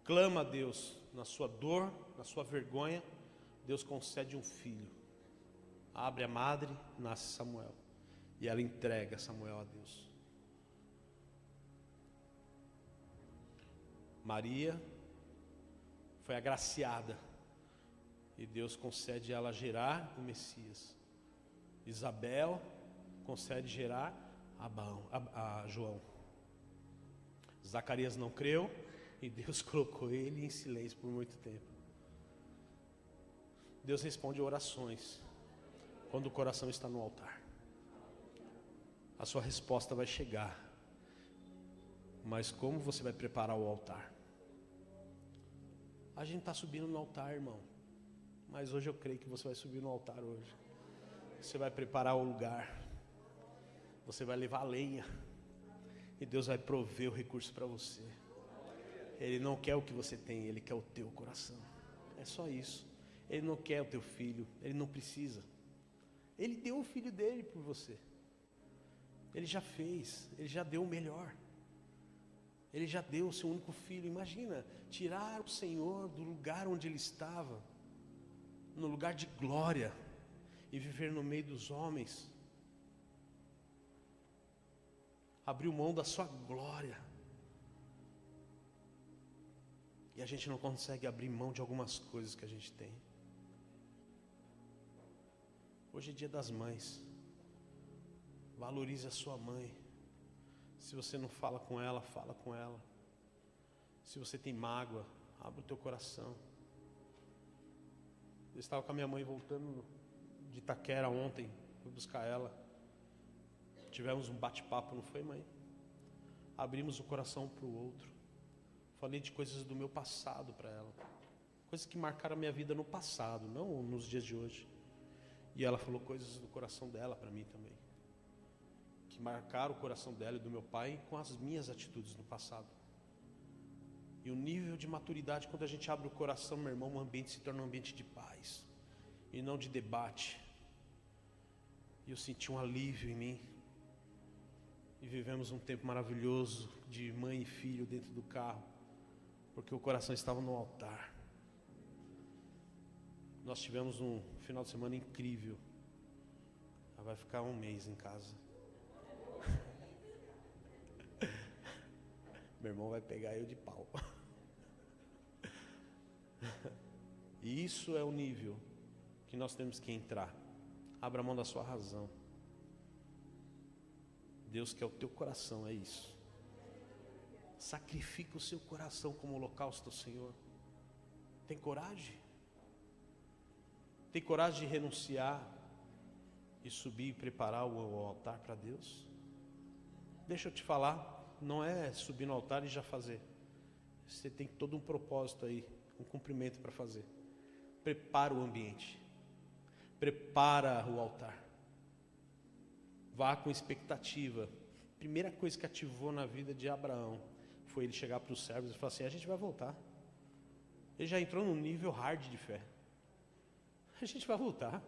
clama a Deus na sua dor, na sua vergonha. Deus concede um filho. Abre a madre, nasce Samuel. E ela entrega Samuel a Deus. Maria foi agraciada. E Deus concede ela gerar o Messias. Isabel concede gerar a João. Zacarias não creu. E Deus colocou ele em silêncio por muito tempo. Deus responde orações quando o coração está no altar. A sua resposta vai chegar, mas como você vai preparar o altar? A gente está subindo no altar, irmão, mas hoje eu creio que você vai subir no altar hoje. Você vai preparar o lugar, você vai levar a lenha, e Deus vai prover o recurso para você. Ele não quer o que você tem, Ele quer o teu coração. É só isso. Ele não quer o teu filho, Ele não precisa. Ele deu o filho dele por você. Ele já fez, Ele já deu o melhor. Ele já deu o seu único filho. Imagina, tirar o Senhor do lugar onde Ele estava, no lugar de glória, e viver no meio dos homens. Abriu mão da sua glória. E a gente não consegue abrir mão de algumas coisas que a gente tem. Hoje é dia das mães. Valorize a sua mãe. Se você não fala com ela, fala com ela. Se você tem mágoa, abre o teu coração. Eu estava com a minha mãe voltando de Itaquera ontem, fui buscar ela. Tivemos um bate-papo, não foi, mãe? Abrimos o coração um para o outro. Falei de coisas do meu passado para ela. Coisas que marcaram a minha vida no passado, não nos dias de hoje. E ela falou coisas do coração dela para mim também, que marcaram o coração dela e do meu pai com as minhas atitudes no passado. E o nível de maturidade, quando a gente abre o coração, meu irmão, o ambiente se torna um ambiente de paz e não de debate. E eu senti um alívio em mim. E vivemos um tempo maravilhoso de mãe e filho dentro do carro, porque o coração estava no altar. Nós tivemos um final de semana incrível. Ela vai ficar um mês em casa. Meu irmão vai pegar eu de pau. E isso é o nível que nós temos que entrar. Abra mão da sua razão. Deus quer o teu coração, é isso. Sacrifica o seu coração como holocausto ao Senhor. Tem coragem? Tem coragem de renunciar e subir e preparar o altar para Deus? Deixa eu te falar, não é subir no altar e já fazer. Você tem todo um propósito aí, um cumprimento para fazer. Prepara o ambiente. Prepara o altar. Vá com expectativa. Primeira coisa que ativou na vida de Abraão foi ele chegar para os servos e falar assim: a gente vai voltar. Ele já entrou num nível hard de fé. A gente vai voltar.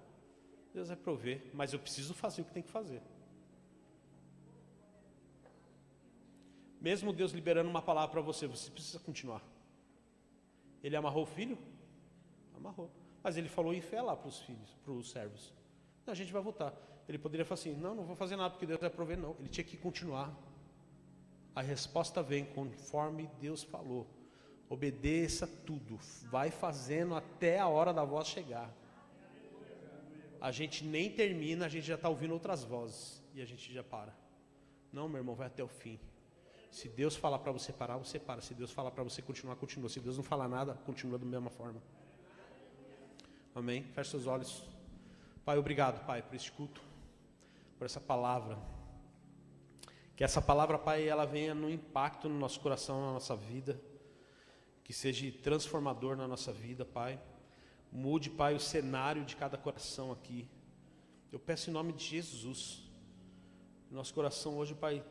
Deus vai prover, mas eu preciso fazer o que tem que fazer. Mesmo Deus liberando uma palavra para você, você precisa continuar. Ele amarrou o filho? Amarrou. Mas ele falou em fé lá para os filhos, para os servos. Não, a gente vai voltar. Ele poderia falar assim: não vou fazer nada porque Deus vai prover. Não, ele tinha que continuar. A resposta vem conforme Deus falou. Obedeça tudo. Vai fazendo até a hora da voz chegar. A gente nem termina, a gente já está ouvindo outras vozes. E a gente já para. Não, meu irmão, vai até o fim. Se Deus falar para você parar, você para. Se Deus falar para você continuar, continua. Se Deus não falar nada, continua da mesma forma. Amém? Feche seus olhos. Pai, obrigado, Pai, por este culto, por essa palavra. Que essa palavra, Pai, ela venha no impacto no nosso coração, na nossa vida. Que seja transformador na nossa vida, Pai. Mude, Pai, o cenário de cada coração aqui. Eu peço em nome de Jesus. Nosso coração hoje, Pai,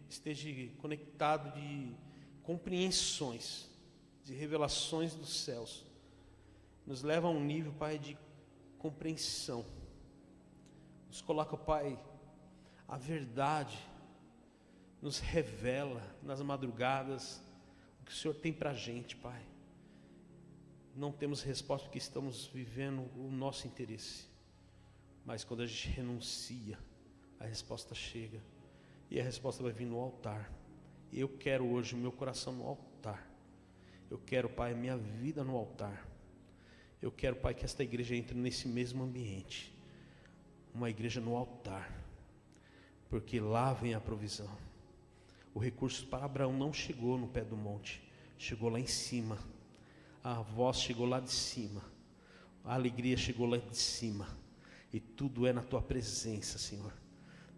esteja conectado de compreensões, de revelações dos céus. Nos leva a um nível, Pai, de compreensão. Nos coloca, Pai, a verdade. Nos revela nas madrugadas o que o Senhor tem para a gente, Pai. Não temos resposta porque estamos vivendo o nosso interesse. Mas quando a gente renuncia, a resposta chega. E a resposta vai vir no altar. Eu quero hoje o meu coração no altar. Eu quero, Pai, a minha vida no altar. Eu quero, Pai, que esta igreja entre nesse mesmo ambiente. Uma igreja no altar. Porque lá vem a provisão. O recurso para Abraão não chegou no pé do monte. Chegou lá em cima. A voz chegou lá de cima. A alegria chegou lá de cima. E tudo é na tua presença, Senhor.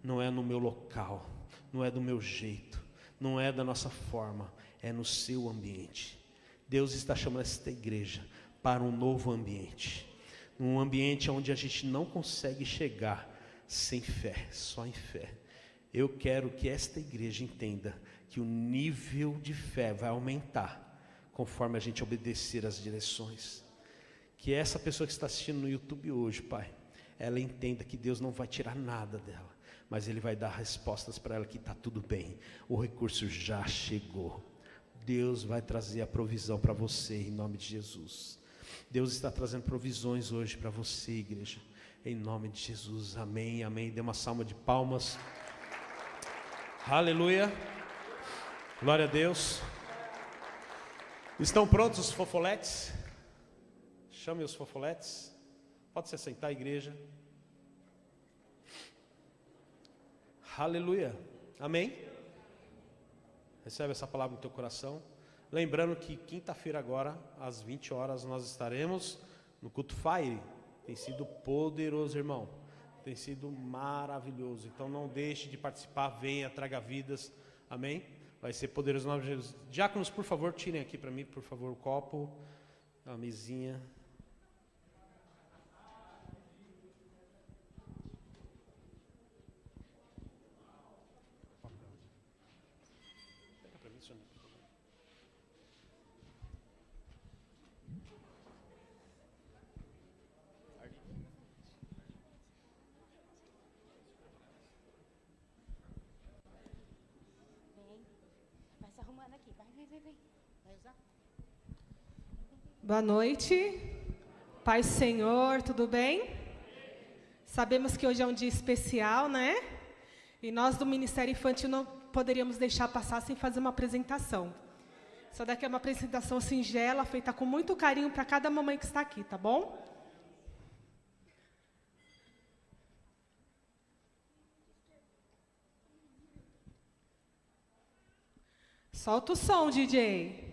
Não é no meu local, não é do meu jeito, não é da nossa forma, é no seu ambiente. Deus está chamando esta igreja para um novo ambiente. Um ambiente onde a gente não consegue chegar sem fé, só em fé. Eu quero que esta igreja entenda que o nível de fé vai aumentar conforme a gente obedecer às direções. Que essa pessoa que está assistindo no YouTube hoje, Pai, ela entenda que Deus não vai tirar nada dela, mas Ele vai dar respostas para ela que está tudo bem. O recurso já chegou. Deus vai trazer a provisão para você em nome de Jesus. Deus está trazendo provisões hoje para você, igreja, em nome de Jesus. Amém, amém. Dê uma salva de palmas. Aleluia. Glória a Deus. Estão prontos os fofoletes? Chame os fofoletes. Pode se sentar, igreja. Aleluia. Amém. Recebe essa palavra no teu coração. Lembrando que quinta-feira agora, às 20 horas, nós estaremos no culto Fire. Tem sido poderoso, irmão. Tem sido maravilhoso. Então não deixe de participar. Venha, traga vidas. Amém? Vai ser poderoso no nome de Jesus. Diáconos, por favor, tirem aqui para mim, por favor, o copo, a mesinha. Pega para mim, senhor. Vai se arrumando aqui. Vai. Vai usar? Boa noite. Paz do Senhor, tudo bem? Sabemos que hoje é um dia especial, né? E nós do Ministério Infantil não poderíamos deixar passar sem fazer uma apresentação. Essa daqui é uma apresentação singela, feita com muito carinho para cada mamãe que está aqui, tá bom? Solta o som, DJ.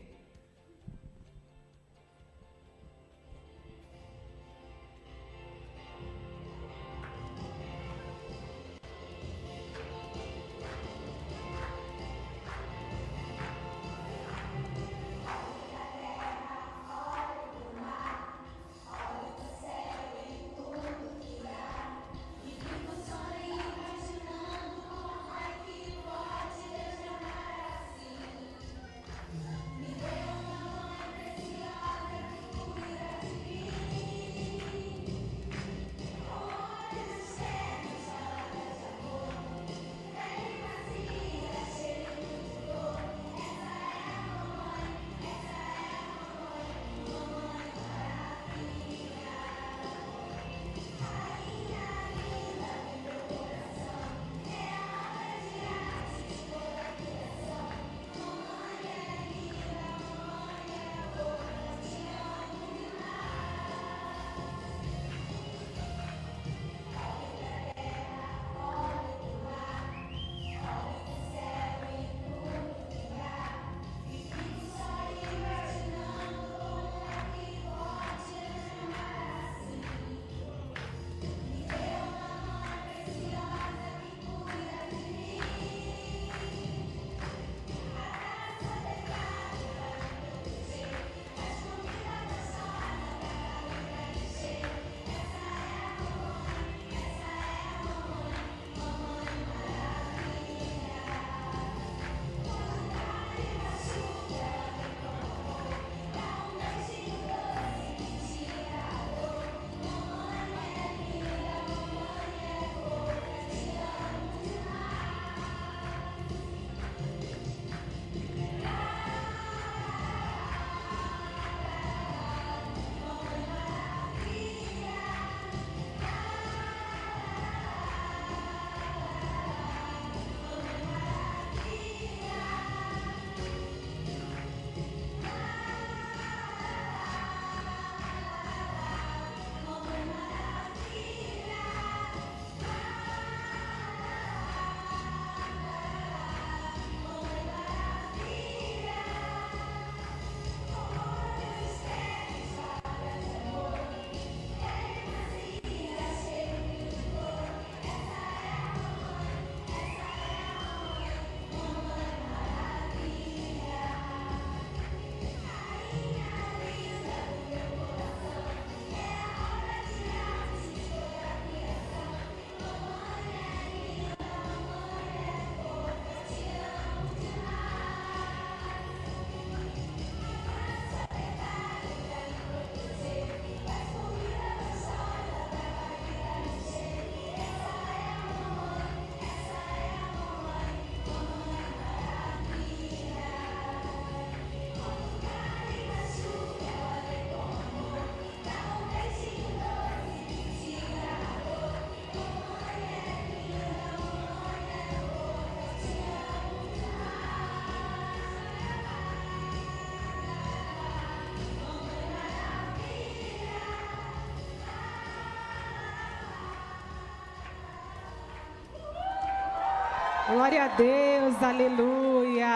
Glória a Deus, aleluia.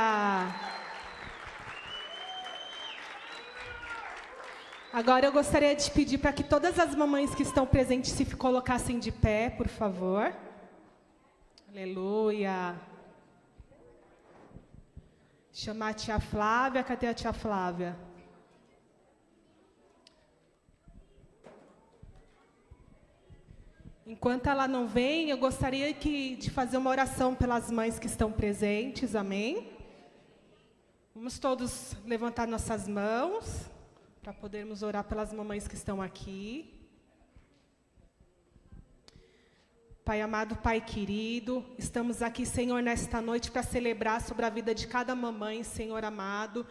Agora eu gostaria de pedir para que todas as mamães que estão presentes se colocassem de pé, por favor. Aleluia. Chamar a tia Flávia. Cadê a tia Flávia? Enquanto ela não vem, eu gostaria de fazer uma oração pelas mães que estão presentes, amém? Vamos todos levantar nossas mãos para podermos orar pelas mamães que estão aqui. Pai amado, Pai querido, estamos aqui, Senhor, nesta noite para celebrar sobre a vida de cada mamãe, Senhor amado,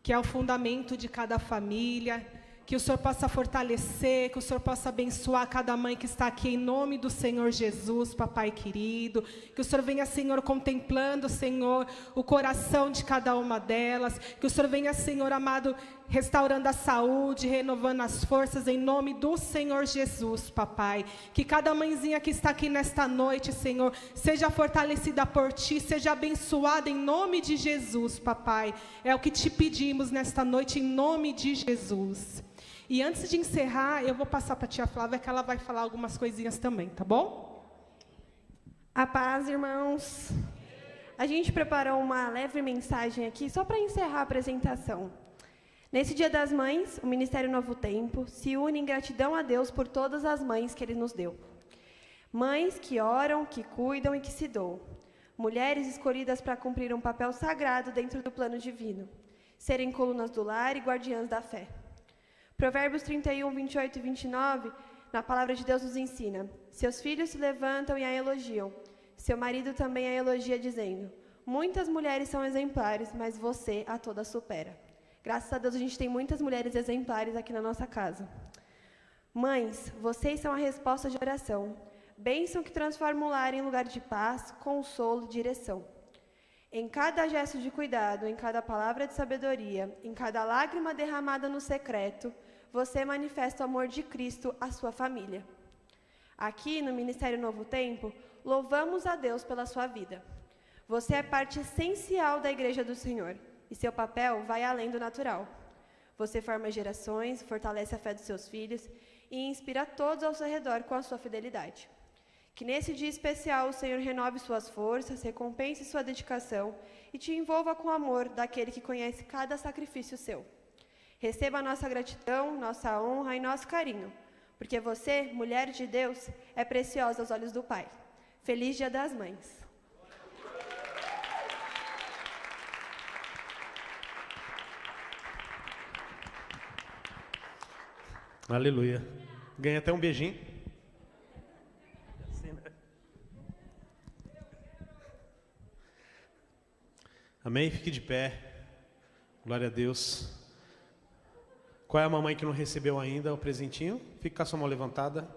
que é o fundamento de cada família. Que o Senhor possa fortalecer, que o Senhor possa abençoar cada mãe que está aqui, em nome do Senhor Jesus, papai querido. Que o Senhor venha, Senhor, contemplando, Senhor, o coração de cada uma delas. Que o Senhor venha, Senhor amado, restaurando a saúde, renovando as forças, em nome do Senhor Jesus, papai. Que cada mãezinha que está aqui nesta noite, Senhor, seja fortalecida por Ti, seja abençoada em nome de Jesus, papai. É o que te pedimos nesta noite, em nome de Jesus. E antes de encerrar, eu vou passar para a tia Flávia, que ela vai falar algumas coisinhas também, tá bom? A paz, irmãos. A gente preparou uma leve mensagem aqui, só para encerrar a apresentação. Nesse Dia das Mães, o Ministério Novo Tempo se une em gratidão a Deus por todas as mães que Ele nos deu. Mães que oram, que cuidam e que se doam. Mulheres escolhidas para cumprir um papel sagrado dentro do plano divino. Serem colunas do lar e guardiãs da fé. Provérbios 31, 28 e 29, na palavra de Deus nos ensina: seus filhos se levantam e a elogiam. Seu marido também a elogia, dizendo: muitas mulheres são exemplares, mas você a todas supera. Graças a Deus a gente tem muitas mulheres exemplares aqui na nossa casa. Mães, vocês são a resposta de oração. Bênção que transforma o lar em lugar de paz, consolo e direção. Em cada gesto de cuidado, em cada palavra de sabedoria, em cada lágrima derramada no secreto, você manifesta o amor de Cristo à sua família. Aqui no Ministério Novo Tempo, louvamos a Deus pela sua vida. Você é parte essencial da Igreja do Senhor, e seu papel vai além do natural. Você forma gerações, fortalece a fé dos seus filhos e inspira todos ao seu redor com a sua fidelidade. Que nesse dia especial o Senhor renove suas forças, recompense sua dedicação e te envolva com o amor daquele que conhece cada sacrifício seu. Receba a nossa gratidão, nossa honra e nosso carinho, porque você, mulher de Deus, é preciosa aos olhos do Pai. Feliz Dia das Mães! Aleluia. Ganha até um beijinho. Assim, né? Amém? Fique de pé. Glória a Deus. Qual é a mamãe que não recebeu ainda o presentinho? Fica com a sua mão levantada.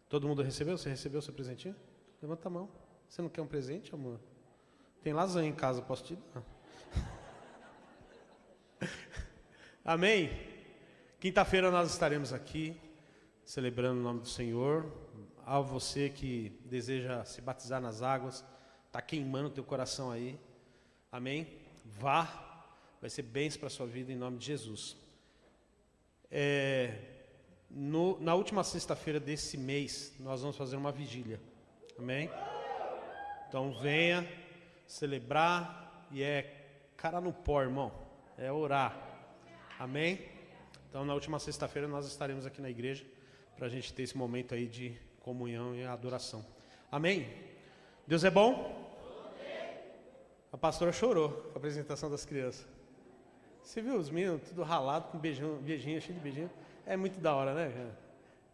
Todo mundo recebeu? Você recebeu o seu presentinho? Levanta a mão. Você não quer um presente, amor? Tem lasanha em casa, posso te dar? Amém? Quinta-feira nós estaremos aqui, celebrando o nome do Senhor. A você que deseja se batizar nas águas, está queimando o teu coração aí. Amém? Vá, vai ser bênção para a sua vida em nome de Jesus. Na última sexta-feira desse mês, nós vamos fazer uma vigília. Amém? Então venha celebrar, e é cara no pó, irmão. É orar. Amém? Então na última sexta-feira nós estaremos aqui na igreja para a gente ter esse momento aí de comunhão e adoração. Amém? Deus é bom? A pastora chorou com a apresentação das crianças. Você viu os meninos tudo ralado, com beijinho, cheio de beijinho? É muito da hora, né?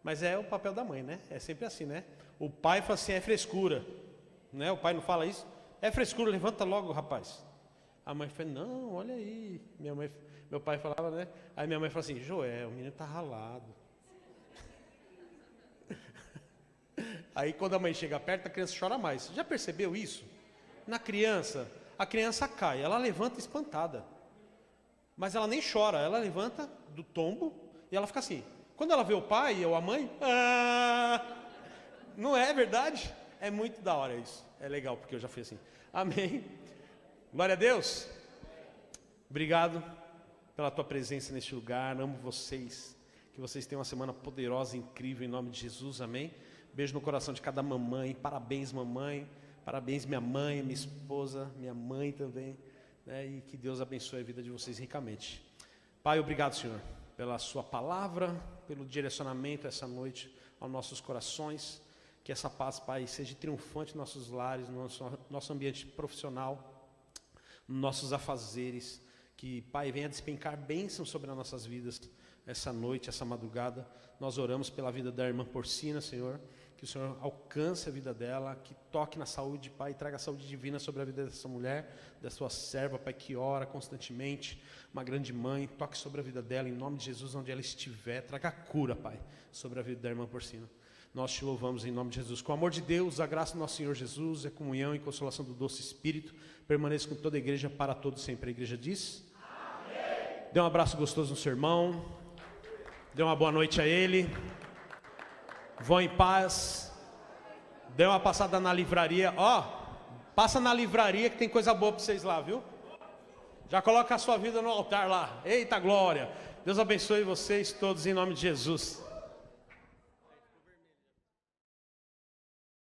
Mas é o papel da mãe, né? É sempre assim, né? O pai fala assim, é frescura. Né? O pai não fala isso? É frescura, levanta logo, rapaz. A mãe fala, não, olha aí. Meu pai falava, né? Aí minha mãe fala assim, Joel, o menino tá ralado. Aí quando a mãe chega perto, a criança chora mais. Você já percebeu isso? Na criança, a criança cai, ela levanta espantada. Mas ela nem chora, ela levanta do tombo e ela fica assim. Quando ela vê o pai ou a mãe, não é verdade? É muito da hora isso. É legal, porque eu já fiz assim. Amém. Glória a Deus. Obrigado pela tua presença neste lugar. Amo vocês. Que vocês tenham uma semana poderosa, incrível, em nome de Jesus. Amém. Beijo no coração de cada mamãe. Parabéns, mamãe. Parabéns, minha mãe, minha esposa, minha mãe também. Né? E que Deus abençoe a vida de vocês ricamente. Pai, obrigado, Senhor, pela sua palavra, pelo direcionamento essa noite aos nossos corações. Que essa paz, Pai, seja triunfante nos nossos lares, no nosso ambiente profissional, nos nossos afazeres. Que, Pai, venha despencar bênçãos sobre as nossas vidas essa noite, essa madrugada. Nós oramos pela vida da irmã Porcina, Senhor. Que o Senhor alcance a vida dela, que toque na saúde, Pai, e traga saúde divina sobre a vida dessa mulher, da sua serva, Pai, que ora constantemente, uma grande mãe. Toque sobre a vida dela, em nome de Jesus, onde ela estiver. Traga cura, Pai, sobre a vida da irmã Porcina. Nós te louvamos em nome de Jesus. Com o amor de Deus, a graça do nosso Senhor Jesus, a comunhão e consolação do doce Espírito, permaneça com toda a igreja para todos sempre. A igreja diz: amém. Dê um abraço gostoso no seu irmão. Dê uma boa noite a ele. Vão em paz. Dê uma passada na livraria. Passa na livraria que tem coisa boa para vocês lá, viu? Já coloca a sua vida no altar lá. Eita glória. Deus abençoe vocês todos em nome de Jesus.